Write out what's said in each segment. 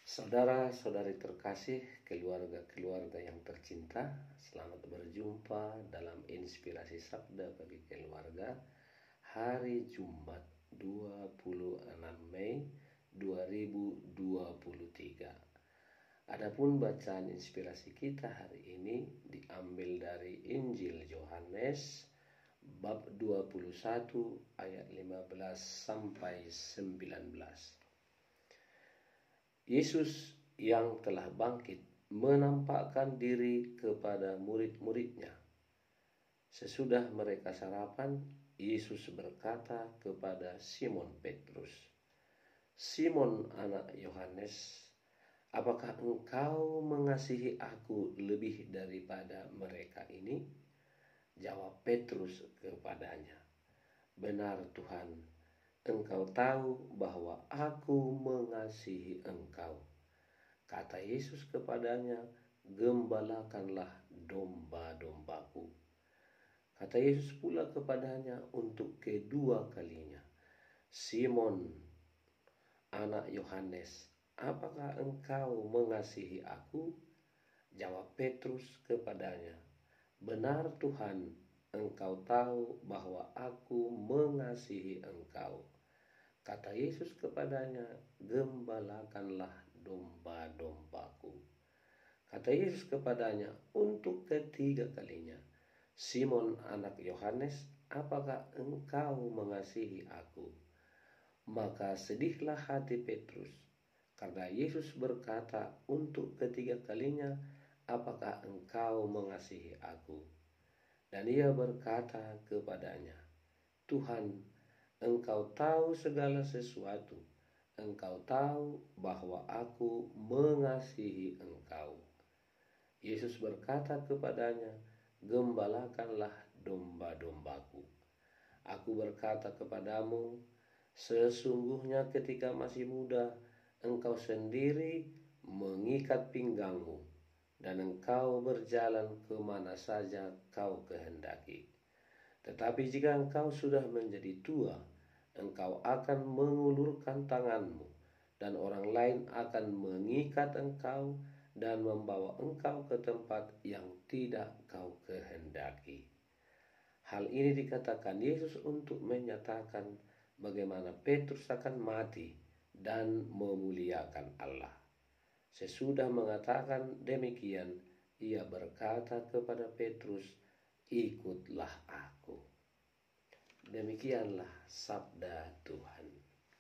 Saudara-saudari terkasih, keluarga-keluarga yang tercinta, selamat berjumpa dalam Inspirasi Sabda bagi Keluarga hari Jumat 26 Mei 2023. Adapun bacaan inspirasi kita hari ini diambil dari Injil Yohanes bab 21 ayat 15 sampai 19. Yesus yang telah bangkit menampakkan diri kepada murid-muridnya. Sesudah mereka sarapan, Yesus berkata kepada Simon Petrus, "Simon anak Yohanes, apakah engkau mengasihi aku lebih daripada mereka ini?" Jawab Petrus kepadanya, "Benar Tuhan, Engkau tahu bahwa aku mengasihi engkau." Kata Yesus kepadanya, "Gembalakanlah domba-dombaku." Kata Yesus pula kepadanya untuk kedua kalinya, "Simon, anak Yohanes, apakah engkau mengasihi aku?" Jawab Petrus kepadanya, "Benar Tuhan, Engkau tahu bahwa aku mengasihi engkau." Kata Yesus kepadanya, "Gembalakanlah domba-dombaku." Kata Yesus kepadanya untuk ketiga kalinya, "Simon anak Yohanes, apakah engkau mengasihi aku?" Maka sedihlah hati Petrus, karena Yesus berkata untuk ketiga kalinya, "Apakah engkau mengasihi aku?" Dan ia berkata kepadanya, "Tuhan, Engkau tahu segala sesuatu. Engkau tahu bahwa aku mengasihi Engkau." Yesus berkata kepadanya, "Gembalakanlah domba-dombaku. Aku berkata kepadamu, sesungguhnya ketika masih muda, engkau sendiri mengikat pinggangmu, dan engkau berjalan kemana saja kau kehendaki. Tetapi jika engkau sudah menjadi tua, engkau akan mengulurkan tanganmu, dan orang lain akan mengikat engkau dan membawa engkau ke tempat yang tidak kau kehendaki." Hal ini dikatakan Yesus untuk menyatakan bagaimana Petrus akan mati dan memuliakan Allah. Sesudah mengatakan demikian, ia berkata kepada Petrus, "Ikutlah aku." Demikianlah sabda Tuhan.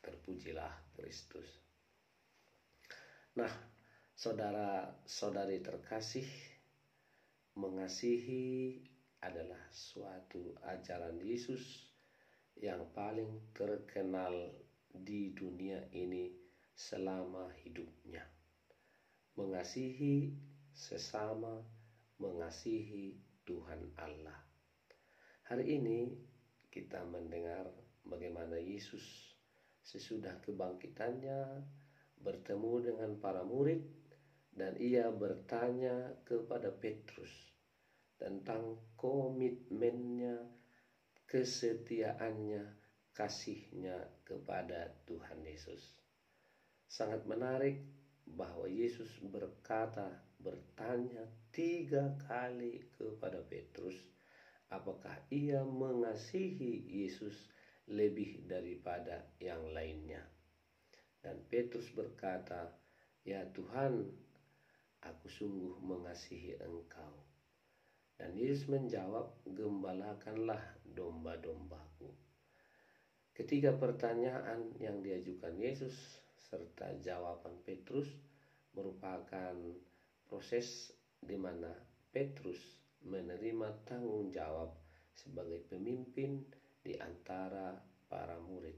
Terpujilah Kristus. Nah, saudara-saudari terkasih, mengasihi adalah suatu ajaran Yesus yang paling terkenal di dunia ini selama hidupnya. Mengasihi sesama, mengasihi Tuhan Allah. Hari ini kita mendengar bagaimana Yesus sesudah kebangkitannya bertemu dengan para murid, dan ia bertanya kepada Petrus tentang komitmennya, kesetiaannya, kasihnya kepada Tuhan Yesus. Sangat menarik bahwa Yesus bertanya 3 kali kepada Petrus, apakah ia mengasihi Yesus lebih daripada yang lainnya. Dan Petrus berkata, "Ya Tuhan, aku sungguh mengasihi Engkau." Dan Yesus menjawab, "Gembalakanlah domba-dombaku." Ketiga pertanyaan yang diajukan Yesus serta jawaban Petrus merupakan proses di mana Petrus menerima tanggung jawab sebagai pemimpin di antara para murid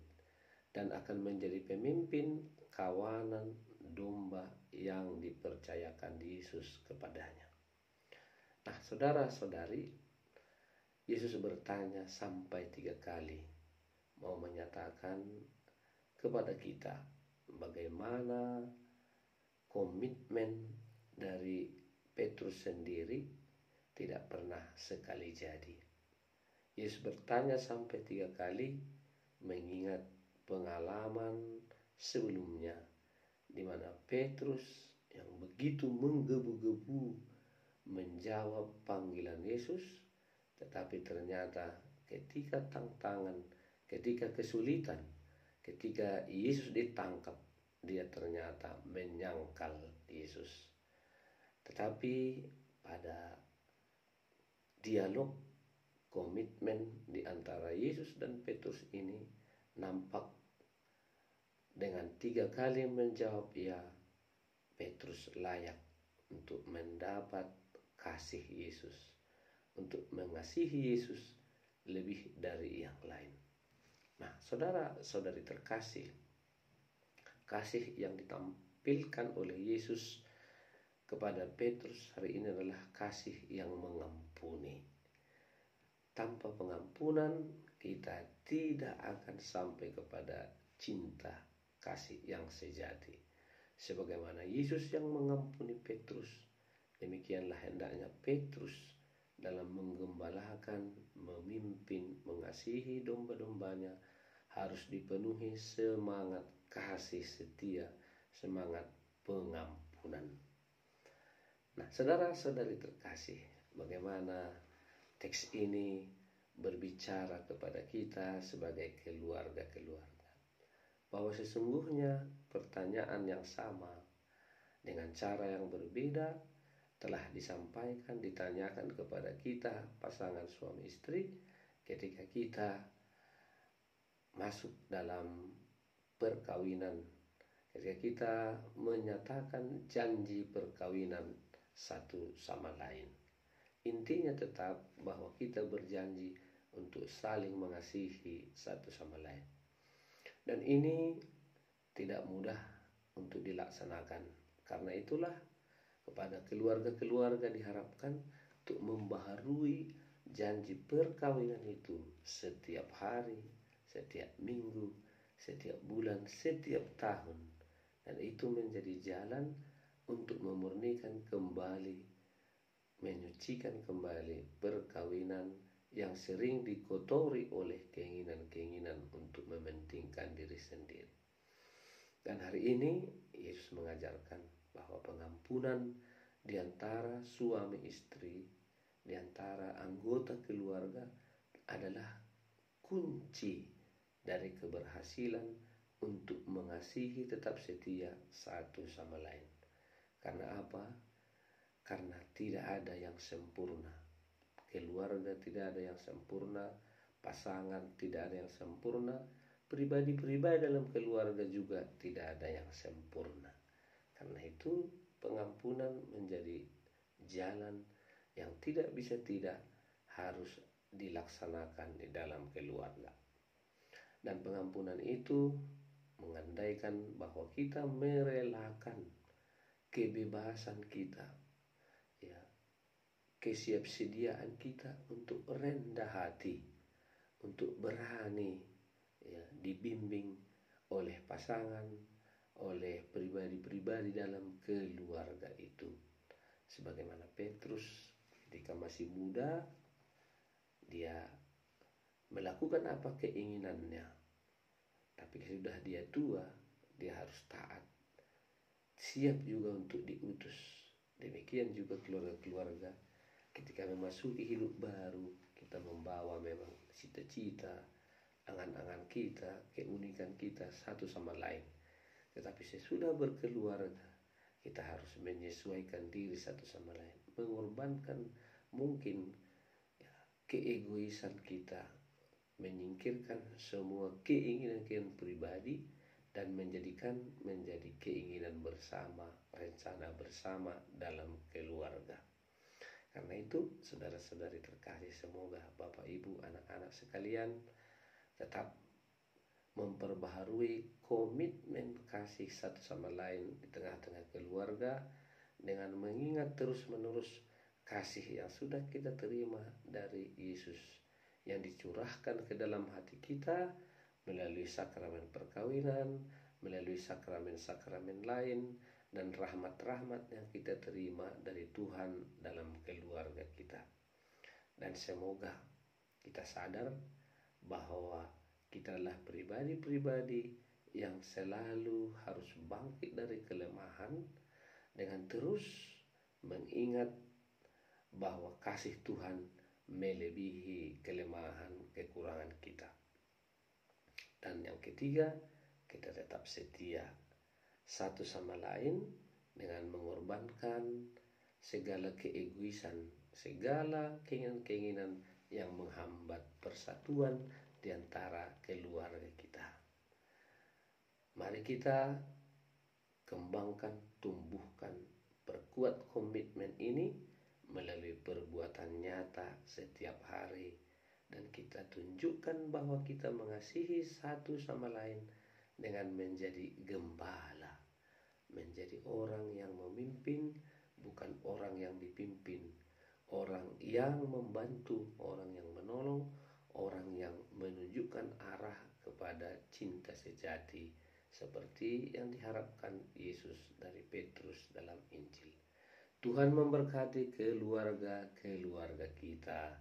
dan akan menjadi pemimpin kawanan domba yang dipercayakan Yesus kepadanya. Nah, saudara-saudari, Yesus bertanya sampai 3 kali, mau menyatakan kepada kita bagaimana komitmen dari Petrus sendiri tidak pernah sekali jadi. Yesus bertanya sampai 3 kali mengingat pengalaman sebelumnya di mana Petrus yang begitu menggebu-gebu menjawab panggilan Yesus, tetapi ternyata ketika tantangan, ketika kesulitan, ketika Yesus ditangkap, dia ternyata menyangkal Yesus. Tetapi pada dialog komitmen di antara Yesus dan Petrus ini nampak dengan 3 kali menjawab ya, Petrus layak untuk mendapat kasih Yesus, untuk mengasihi Yesus lebih dari yang lain. Nah, saudara-saudari terkasih, kasih yang ditampilkan oleh Yesus kepada Petrus hari ini adalah kasih yang mengampuni. Tanpa pengampunan kita tidak akan sampai kepada cinta kasih yang sejati. Sebagaimana Yesus yang mengampuni Petrus, demikianlah hendaknya Petrus dalam menggembalakan, memimpin, mengasihi domba-dombanya harus dipenuhi semangat kasih setia, semangat pengampunan. Nah, saudara-saudari terkasih, bagaimana teks ini berbicara kepada kita sebagai keluarga-keluarga, bahwa sesungguhnya pertanyaan yang sama dengan cara yang berbeda telah disampaikan, ditanyakan kepada kita pasangan suami istri ketika kita masuk dalam perkawinan, ketika kita menyatakan janji perkawinan satu sama lain. Intinya tetap bahwa kita berjanji untuk saling mengasihi satu sama lain. Dan ini tidak mudah untuk dilaksanakan. Karena itulah kepada keluarga-keluarga diharapkan untuk membaharui janji perkawinan itu setiap hari, setiap minggu, setiap bulan, setiap tahun. Dan itu menjadi jalan untuk memurnikan kembali, menyucikan kembali perkawinan yang sering dikotori oleh keinginan-keinginan untuk mementingkan diri sendiri. Dan hari ini Yesus mengajarkan bahwa pengampunan di antara suami istri, di antara anggota keluarga adalah kunci dari keberhasilan untuk mengasihi tetap setia satu sama lain. Karena apa? Karena tidak ada yang sempurna. Keluarga tidak ada yang sempurna, pasangan tidak ada yang sempurna, pribadi-pribadi dalam keluarga juga tidak ada yang sempurna. Karena itu pengampunan menjadi jalan yang tidak bisa tidak harus dilaksanakan di dalam keluarga. Dan pengampunan itu mengandaikan bahwa kita merelakan kebebasan kita, ya, kesiapsediaan kita untuk rendah hati, untuk berani, ya, dibimbing oleh pasangan, oleh pribadi-pribadi dalam keluarga itu. Sebagaimana Petrus ketika masih muda, dia melakukan apa keinginannya, tapi sudah dia tua, dia harus taat, siap juga untuk diutus. Demikian juga keluarga-keluarga ketika memasuki hidup baru, kita membawa memang cita-cita, angan-angan kita, keunikan kita satu sama lain. Tetapi sesudah berkeluarga, kita harus menyesuaikan diri satu sama lain, mengorbankan mungkin, ya, keegoisan kita, menyingkirkan semua keinginan-keinginan pribadi dan menjadi keinginan bersama, rencana bersama dalam keluarga. Karena itu, saudara-saudari terkasih, semoga Bapak Ibu, anak-anak sekalian tetap memperbaharui komitmen kasih satu sama lain di tengah-tengah keluarga dengan mengingat terus-menerus kasih yang sudah kita terima dari Yesus yang dicurahkan ke dalam hati kita melalui sakramen perkawinan, melalui sakramen-sakramen lain, dan rahmat-rahmat yang kita terima dari Tuhan dalam keluarga kita. Dan semoga kita sadar bahwa kita adalah pribadi-pribadi yang selalu harus bangkit dari kelemahan kelemahan dengan terus mengingat bahwa kasih Tuhan melebihi kelemahan kekurangan kita. Dan yang ketiga, kita tetap setia satu sama lain dengan mengorbankan segala keegoisan, segala keinginan-keinginan yang menghambat persatuan di antara keluarga kita. Mari kita kembangkan, tumbuhkan, perkuat komitmen ini melalui perbuatan nyata setiap hari, dan kita tunjukkan bahwa kita mengasihi satu sama lain dengan menjadi gembala, menjadi orang yang memimpin, bukan orang yang dipimpin, orang yang membantu, orang yang menolong, orang yang menunjukkan arah kepada cinta sejati, seperti yang diharapkan Yesus dari Petrus dalam Injil. Tuhan memberkati keluarga-keluarga kita.